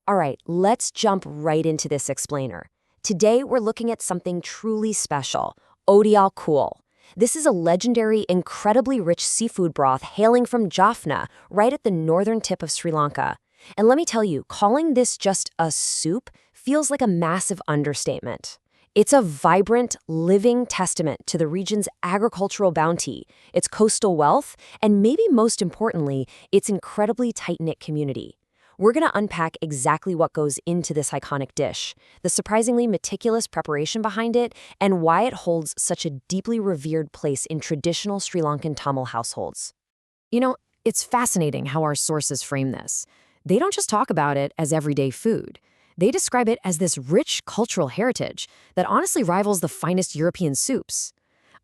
All right, let's jump right into this explainer. Today, we're looking at something truly special, Odiyal Kool. This is a legendary, incredibly rich seafood broth hailing from Jaffna, right at the northern tip of Sri Lanka. And let me tell you, calling this just a soup feels like a massive understatement. It's a vibrant, living testament to the region's agricultural bounty, its coastal wealth, and maybe most importantly, its incredibly tight-knit community. We're going to unpack exactly what goes into this iconic dish, the surprisingly meticulous preparation behind it, and why it holds such a deeply revered place in traditional Sri Lankan Tamil households. You know, it's fascinating how our sources frame this. They don't just talk about it as everyday food. They describe it as this rich cultural heritage that honestly rivals the finest European soups.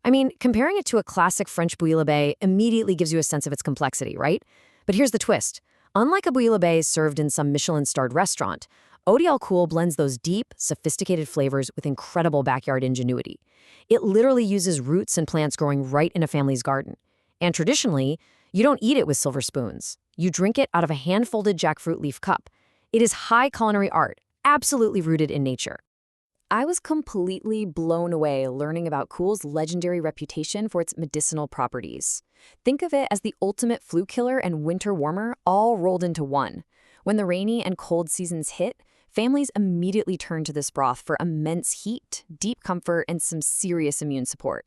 I mean, comparing it to a classic French bouillabaisse immediately gives you a sense of its complexity, right? But here's the twist. Unlike a bouillabaisse served in some Michelin-starred restaurant, Odiyal Kool blends those deep, sophisticated flavors with incredible backyard ingenuity. It literally uses roots and plants growing right in a family's garden. And traditionally, you don't eat it with silver spoons. You drink it out of a hand-folded jackfruit leaf cup. It is high culinary art, absolutely rooted in nature. I was completely blown away learning about Kool's legendary reputation for its medicinal properties. Think of it as the ultimate flu killer and winter warmer all rolled into one. When the rainy and cold seasons hit, families immediately turn to this broth for immense heat, deep comfort, and some serious immune support.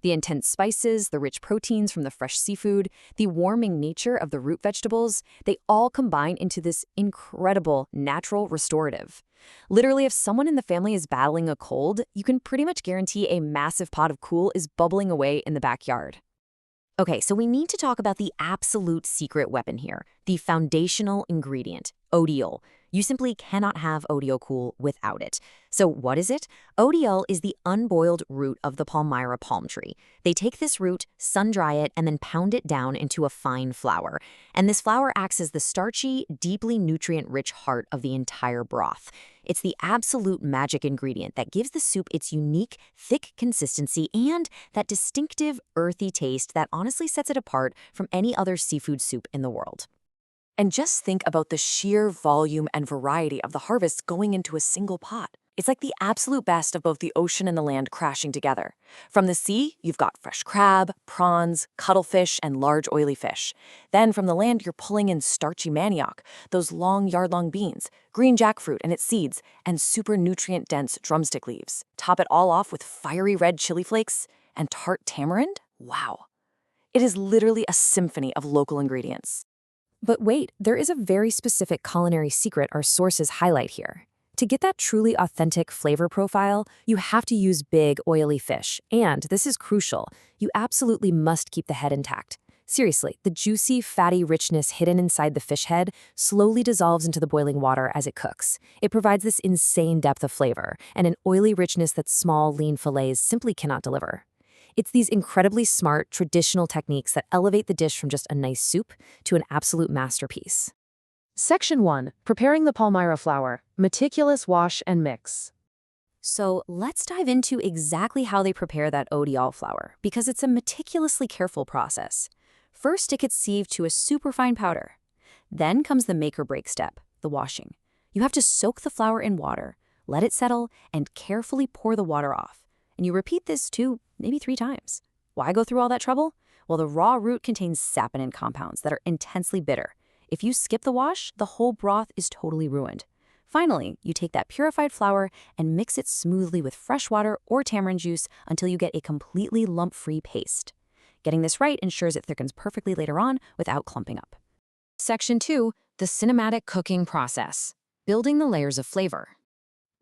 The intense spices, the rich proteins from the fresh seafood, the warming nature of the root vegetables, they all combine into this incredible natural restorative. Literally, if someone in the family is battling a cold, you can pretty much guarantee a massive pot of Kool is bubbling away in the backyard. Okay, so we need to talk about the absolute secret weapon here, the foundational ingredient, Odiyal. You simply cannot have Odiyal Kool without it. So what is it? Odiyal is the unboiled root of the palmyrah palm tree. They take this root, sun-dry it, and then pound it down into a fine flour. And this flour acts as the starchy, deeply nutrient-rich heart of the entire broth. It's the absolute magic ingredient that gives the soup its unique, thick consistency and that distinctive, earthy taste that honestly sets it apart from any other seafood soup in the world. And just think about the sheer volume and variety of the harvests going into a single pot. It's like the absolute best of both the ocean and the land crashing together. From the sea, you've got fresh crab, prawns, cuttlefish, and large oily fish. Then from the land, you're pulling in starchy manioc, those long yard-long beans, green jackfruit and its seeds, and super nutrient-dense drumstick leaves. Top it all off with fiery red chili flakes and tart tamarind? Wow. It is literally a symphony of local ingredients. But wait, there is a very specific culinary secret our sources highlight here. To get that truly authentic flavor profile, you have to use big, oily fish. And this is crucial, you absolutely must keep the head intact. Seriously, the juicy, fatty richness hidden inside the fish head slowly dissolves into the boiling water as it cooks. It provides this insane depth of flavor and an oily richness that small, lean fillets simply cannot deliver. It's these incredibly smart, traditional techniques that elevate the dish from just a nice soup to an absolute masterpiece. Section 1. Preparing the palmyrah flour. Meticulous wash and mix. So let's dive into exactly how they prepare that Odiyal flour, because it's a meticulously careful process. First, it gets sieved to a superfine powder. Then comes the make or break step, the washing. You have to soak the flour in water, let it settle, and carefully pour the water off. And you repeat this 2, maybe 3 times. Why go through all that trouble? Well, the raw root contains saponin compounds that are intensely bitter. If you skip the wash, the whole broth is totally ruined. Finally, you take that purified flour and mix it smoothly with fresh water or tamarind juice until you get a completely lump-free paste. Getting this right ensures it thickens perfectly later on without clumping up. Section 2. The cinematic cooking process. Building the layers of flavor.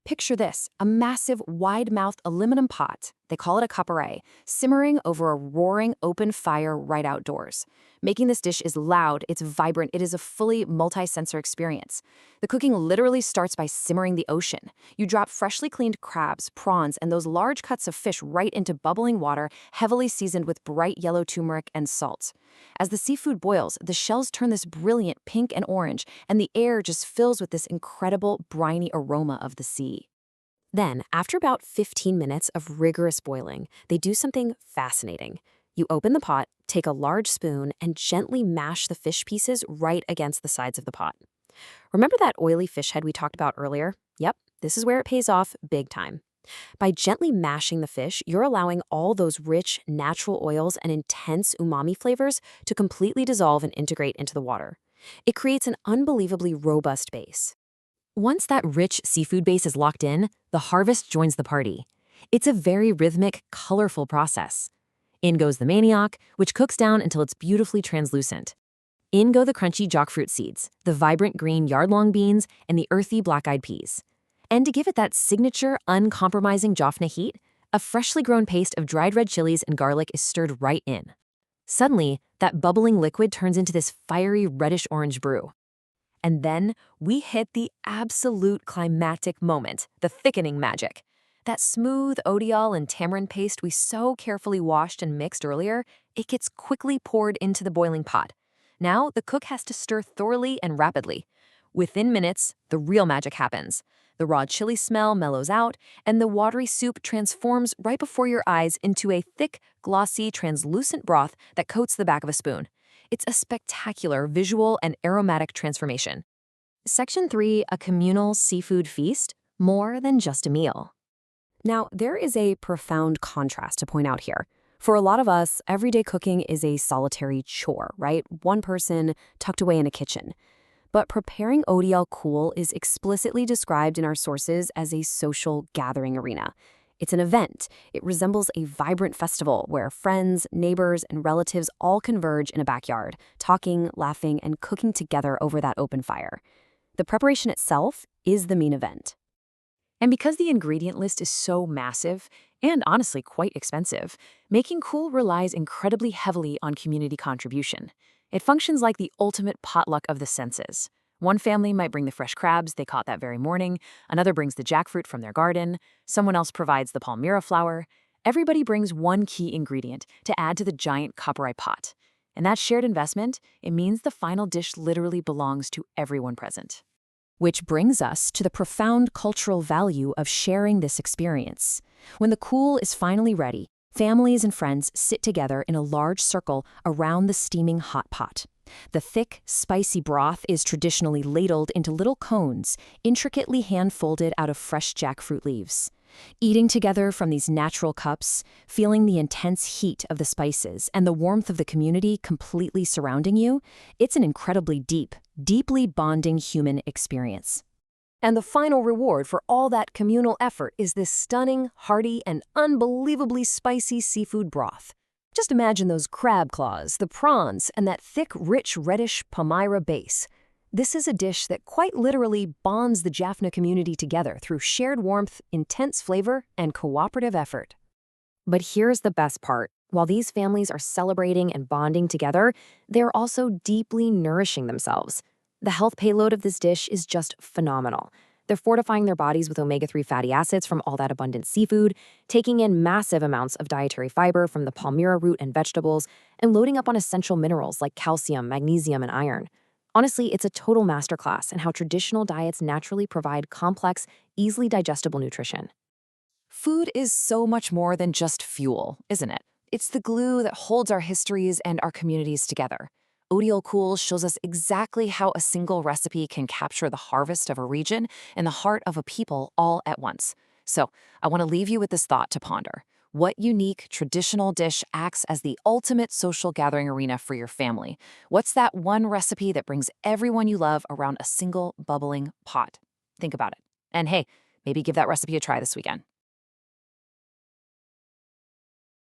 Picture this, a massive, wide-mouthed aluminum pot, they call it a copperay, simmering over a roaring open fire right outdoors. Making this dish is loud, it's vibrant, it is a fully multi-sensor experience. The cooking literally starts by simmering the ocean. You drop freshly cleaned crabs, prawns, and those large cuts of fish right into bubbling water, heavily seasoned with bright yellow turmeric and salt. As the seafood boils, the shells turn this brilliant pink and orange, and the air just fills with this incredible briny aroma of the sea. Then, after about 15 minutes of rigorous boiling, they do something fascinating. You open the pot, take a large spoon, and gently mash the fish pieces right against the sides of the pot. Remember that oily fish head we talked about earlier? Yep, this is where it pays off big time. By gently mashing the fish, you're allowing all those rich, natural oils and intense umami flavors to completely dissolve and integrate into the water. It creates an unbelievably robust base. Once that rich seafood base is locked in, the harvest joins the party. It's a very rhythmic, colorful process. In goes the manioc, which cooks down until it's beautifully translucent. In go the crunchy jackfruit seeds, the vibrant green yard-long beans, and the earthy black-eyed peas. And to give it that signature, uncompromising Jaffna heat, a freshly grown paste of dried red chilies and garlic is stirred right in. Suddenly, that bubbling liquid turns into this fiery reddish-orange brew. And then we hit the absolute climactic moment, the thickening magic. That smooth Odiyal and tamarind paste we so carefully washed and mixed earlier, it gets quickly poured into the boiling pot. Now, the cook has to stir thoroughly and rapidly. Within minutes, the real magic happens. The raw chili smell mellows out, and the watery soup transforms right before your eyes into a thick, glossy, translucent broth that coats the back of a spoon. It's a spectacular visual and aromatic transformation. Section 3, a communal seafood feast, more than just a meal. Now, there is a profound contrast to point out here. For a lot of us, everyday cooking is a solitary chore, right? One person tucked away in a kitchen. But preparing Odiyal Kool is explicitly described in our sources as a social gathering arena. It's an event. It resembles a vibrant festival where friends, neighbors, and relatives all converge in a backyard, talking, laughing, and cooking together over that open fire. The preparation itself is the main event. And because the ingredient list is so massive, and honestly quite expensive, making Kool relies incredibly heavily on community contribution. It functions like the ultimate potluck of the senses. One family might bring the fresh crabs they caught that very morning, another brings the jackfruit from their garden, someone else provides the palmyrah flour. Everybody brings one key ingredient to add to the giant coppery pot. And that shared investment, it means the final dish literally belongs to everyone present. Which brings us to the profound cultural value of sharing this experience. When the Kool is finally ready, families and friends sit together in a large circle around the steaming hot pot. The thick, spicy broth is traditionally ladled into little cones, intricately hand-folded out of fresh jackfruit leaves. Eating together from these natural cups, feeling the intense heat of the spices and the warmth of the community completely surrounding you, it's an incredibly deeply bonding human experience. And the final reward for all that communal effort is this stunning, hearty, and unbelievably spicy seafood broth. Just imagine those crab claws, the prawns, and that thick, rich, reddish palmyrah base. This is a dish that quite literally bonds the Jaffna community together through shared warmth, intense flavor, and cooperative effort. But here's the best part. While these families are celebrating and bonding together, they're also deeply nourishing themselves. The health payload of this dish is just phenomenal. They're fortifying their bodies with omega-3 fatty acids from all that abundant seafood, taking in massive amounts of dietary fiber from the palmyrah root and vegetables, and loading up on essential minerals like calcium, magnesium, and iron. Honestly, it's a total masterclass in how traditional diets naturally provide complex, easily digestible nutrition. Food is so much more than just fuel, isn't it? It's the glue that holds our histories and our communities together. Odiyal Kool shows us exactly how a single recipe can capture the harvest of a region and the heart of a people all at once. So, I want to leave you with this thought to ponder. What unique, traditional dish acts as the ultimate social gathering arena for your family? What's that one recipe that brings everyone you love around a single bubbling pot? Think about it. And hey, maybe give that recipe a try this weekend.